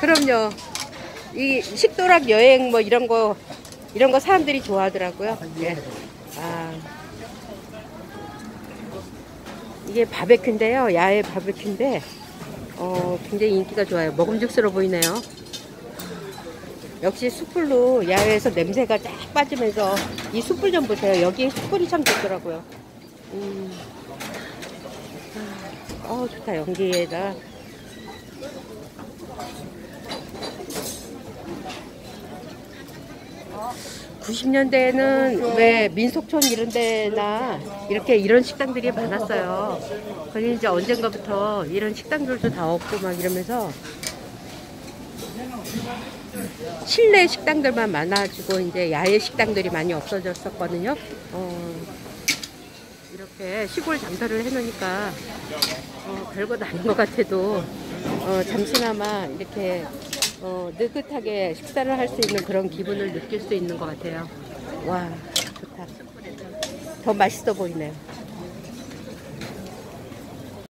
그럼요. 이 식도락 여행 뭐 이런 거 사람들이 좋아하더라고요. 예. 아, 이게 바베큐인데요. 야외 바베큐인데 굉장히 인기가 좋아요. 먹음직스러워 보이네요. 역시 숯불로 야외에서 냄새가 쫙 빠지면서 이 숯불 좀 보세요. 여기에 숯불이 참 좋더라고요. 좋다. 연기에다 90년대에는 왜 민속촌 이런 데나 이렇게 이런 식당들이 많았어요. 그런데 이제 언젠가부터 이런 식당들도 다 없고 막 이러면서 실내 식당들만 많아지고 이제 야외 식당들이 많이 없어졌었거든요. 이렇게 시골 장사를 해놓으니까 별것 아닌 것 같아도 잠시나마 이렇게 느긋하게 식사를 할 수 있는 그런 기분을 느낄 수 있는 것 같아요. 와, 좋다. 더 맛있어 보이네요.